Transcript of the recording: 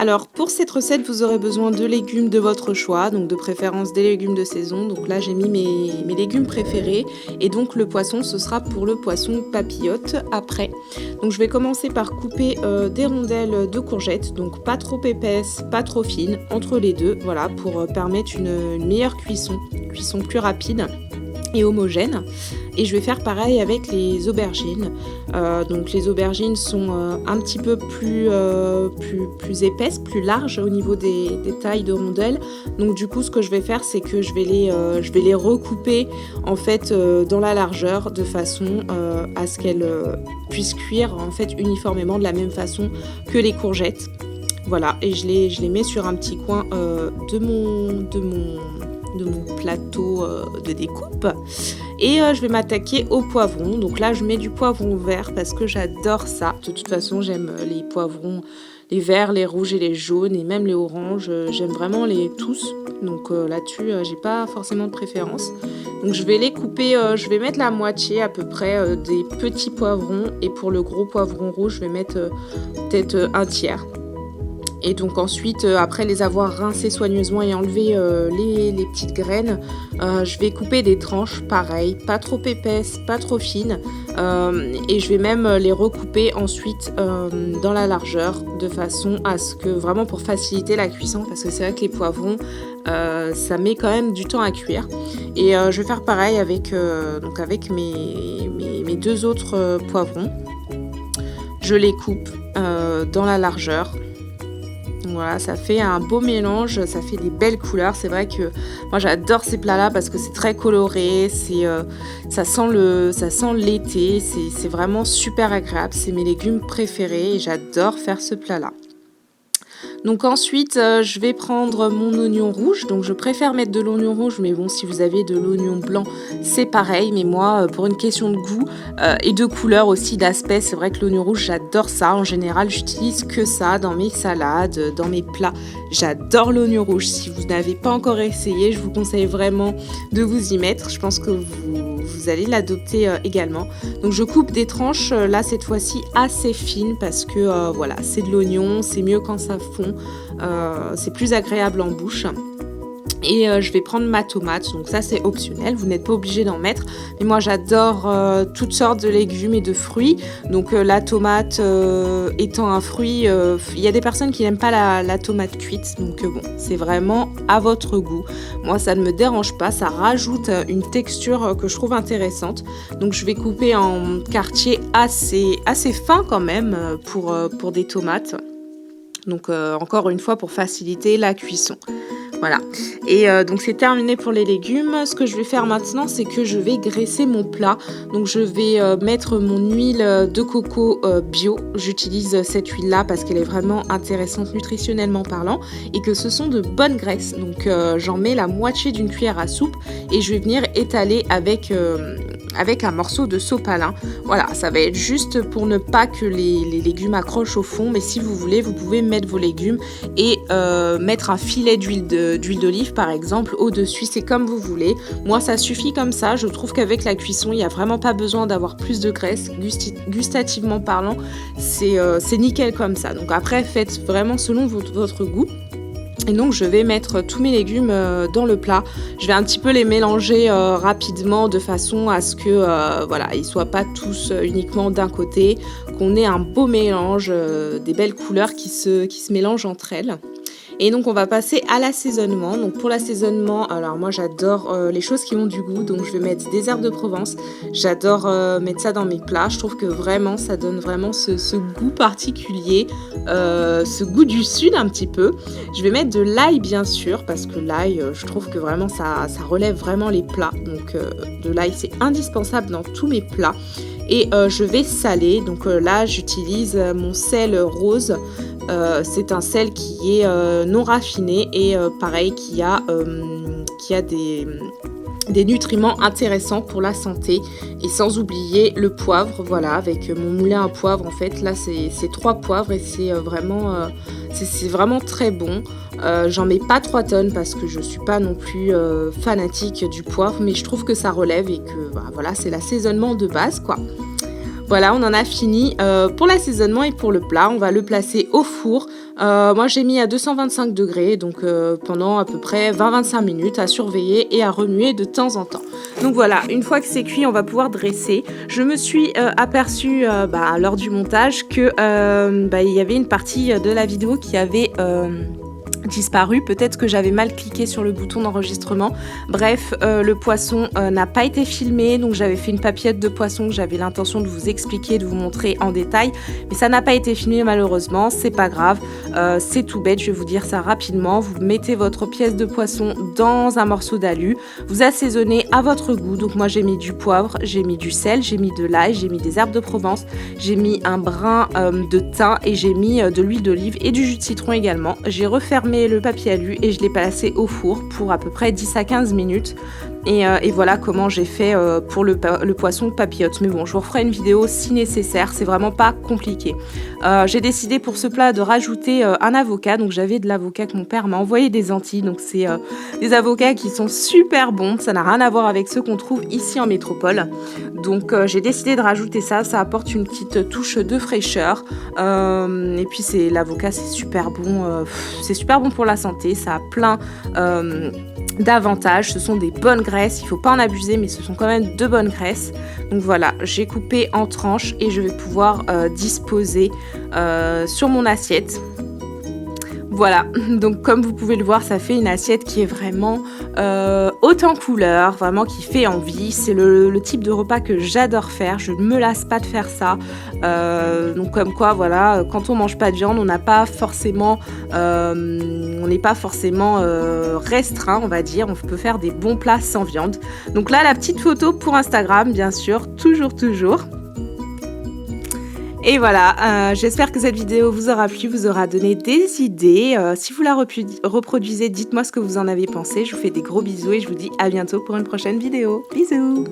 Alors pour cette recette, vous aurez besoin de légumes de votre choix, donc de préférence des légumes de saison. Donc là j'ai mis mes légumes préférés et donc le poisson ce sera pour le poisson papillote après. Donc je vais commencer par couper des rondelles de courgettes, donc pas trop épaisses, pas trop fines, entre les deux, voilà, pour permettre une meilleure cuisson plus rapide et homogène. Et je vais faire pareil avec les aubergines. Donc les aubergines sont un petit peu plus épaisses, plus larges au niveau des tailles de rondelles. Donc du coup ce que je vais faire c'est que je vais les recouper en fait dans la largeur de façon à ce qu'elles puissent cuire en fait uniformément de la même façon que les courgettes. Voilà, et je les mets sur un petit coin de mon plateau de découpe. Et je vais m'attaquer au poivron. Donc là je mets du poivron vert parce que j'adore ça. De toute façon j'aime les poivrons, les verts, les rouges et les jaunes et même les oranges. J'aime vraiment les tous. Donc là-dessus j'ai pas forcément de préférence. Donc je vais les couper, je vais mettre la moitié à peu près des petits poivrons. Et pour le gros poivron rouge je vais mettre peut-être un tiers. Et donc ensuite, après les avoir rincés soigneusement et enlevé les petites graines, je vais couper des tranches, pareil, pas trop épaisses, pas trop fines. Et je vais même les recouper ensuite dans la largeur, de façon à ce que, vraiment pour faciliter la cuisson, parce que c'est vrai que les poivrons, ça met quand même du temps à cuire. Et je vais faire pareil avec mes deux autres poivrons. Je les coupe dans la largeur. Voilà, ça fait un beau mélange, ça fait des belles couleurs. C'est vrai que moi j'adore ces plats-là parce que c'est très coloré, ça sent l'été, c'est vraiment super agréable. C'est mes légumes préférés et j'adore faire ce plat-là. Donc ensuite, je vais prendre mon oignon rouge. Donc je préfère mettre de l'oignon rouge, mais bon, si vous avez de l'oignon blanc, c'est pareil. Mais moi, pour une question de goût et de couleur aussi, d'aspect, c'est vrai que l'oignon rouge, j'adore ça. En général, j'utilise que ça dans mes salades, dans mes plats. J'adore l'oignon rouge. Si vous n'avez pas encore essayé, je vous conseille vraiment de vous y mettre. Je pense que vous allez l'adopter également. Donc je coupe des tranches, là cette fois-ci assez fines parce que voilà, c'est de l'oignon, c'est mieux quand ça fond, c'est plus agréable en bouche. Et je vais prendre ma tomate, donc ça c'est optionnel, vous n'êtes pas obligé d'en mettre. Mais moi j'adore toutes sortes de légumes et de fruits. Donc la tomate étant un fruit, il y a des personnes qui n'aiment pas la tomate cuite. Donc bon, c'est vraiment à votre goût. Moi ça ne me dérange pas, ça rajoute une texture que je trouve intéressante. Donc je vais couper en quartiers assez fins quand même pour des tomates. Donc encore une fois pour faciliter la cuisson. Voilà, et donc c'est terminé pour les légumes. Ce que je vais faire maintenant, c'est que je vais graisser mon plat. Donc je vais mettre mon huile de coco bio. J'utilise cette huile-là parce qu'elle est vraiment intéressante nutritionnellement parlant et que ce sont de bonnes graisses. Donc j'en mets la moitié d'une cuillère à soupe et je vais venir étaler avec un morceau de sopalin. Voilà, ça va être juste pour ne pas que les légumes accrochent au fond, mais si vous voulez, vous pouvez mettre vos légumes et mettre un filet d'huile d'olive par exemple au-dessus, c'est comme vous voulez. Moi ça suffit comme ça, je trouve qu'avec la cuisson, il n'y a vraiment pas besoin d'avoir plus de graisse, gustativement parlant, c'est nickel comme ça. Donc après, faites vraiment selon votre goût. Et donc je vais mettre tous mes légumes dans le plat. Je vais un petit peu les mélanger rapidement de façon à ce que voilà, ils soient pas tous uniquement d'un côté, qu'on ait un beau mélange, des belles couleurs qui se mélangent entre elles. Et donc on va passer à l'assaisonnement. Donc pour l'assaisonnement, alors moi j'adore les choses qui ont du goût, donc je vais mettre des herbes de Provence. J'adore mettre ça dans mes plats. Je trouve que vraiment ça donne vraiment ce goût particulier, ce goût du sud un petit peu. Je vais mettre de l'ail bien sûr, parce que l'ail, je trouve que vraiment ça relève vraiment les plats. Donc de l'ail c'est indispensable dans tous mes plats. Et je vais saler, donc là j'utilise mon sel rose. C'est un sel qui est non raffiné et pareil qui a des nutriments intéressants pour la santé. Et sans oublier le poivre, voilà, avec mon moulin à poivre en fait. Là c'est 3 poivres et c'est vraiment très bon. J'en mets pas 3 tonnes parce que je suis pas non plus fanatique du poivre, mais je trouve que ça relève et que voilà, c'est l'assaisonnement de base quoi. Voilà, on en a fini pour l'assaisonnement et pour le plat. On va le placer au four Moi j'ai mis à 225 degrés, donc pendant à peu près 20-25 minutes à surveiller et à remuer de temps en temps. Donc voilà, une fois que c'est cuit, on va pouvoir dresser. Je me suis aperçue lors du montage que il y avait une partie de la vidéo qui avait disparu, peut-être que j'avais mal cliqué sur le bouton d'enregistrement. Bref, le poisson n'a pas été filmé, donc j'avais fait une papillette de poisson que j'avais l'intention de vous expliquer, de vous montrer en détail, mais ça n'a pas été filmé malheureusement, c'est pas grave, c'est tout bête, je vais vous dire ça rapidement. Vous mettez votre pièce de poisson dans un morceau d'alu, vous assaisonnez à votre goût, donc moi j'ai mis du poivre, j'ai mis du sel, j'ai mis de l'ail, j'ai mis des herbes de Provence, j'ai mis un brin de thym et j'ai mis de l'huile d'olive et du jus de citron également. J'ai refermé le papier alu et je l'ai passé au four pour à peu près 10 à 15 minutes. Et voilà comment j'ai fait pour le poisson papillote. Mais bon, je vous referai une vidéo si nécessaire, c'est vraiment pas compliqué. J'ai décidé pour ce plat de rajouter un avocat. Donc j'avais de l'avocat que mon père m'a envoyé des Antilles. Donc c'est des avocats qui sont super bons. Ça n'a rien à voir avec ceux qu'on trouve ici en métropole. Donc j'ai décidé de rajouter ça. Ça apporte une petite touche de fraîcheur. Et puis l'avocat, c'est super bon. C'est super bon pour la santé. Ça a plein d'avantages. Ce sont des bonnes graisses, il ne faut pas en abuser, mais ce sont quand même de bonnes graisses. Donc voilà, j'ai coupé en tranches et je vais pouvoir disposer sur mon assiette. Voilà, donc comme vous pouvez le voir, ça fait une assiette qui est vraiment haute en couleurs, vraiment qui fait envie. C'est le type de repas que j'adore faire, je ne me lasse pas de faire ça. Donc comme quoi, voilà, quand on mange pas de viande, on n'est pas forcément restreint, on va dire. On peut faire des bons plats sans viande. Donc là, la petite photo pour Instagram, bien sûr, toujours. Et voilà, j'espère que cette vidéo vous aura plu, vous aura donné des idées. Si vous la reproduisez, dites-moi ce que vous en avez pensé. Je vous fais des gros bisous et je vous dis à bientôt pour une prochaine vidéo. Bisous!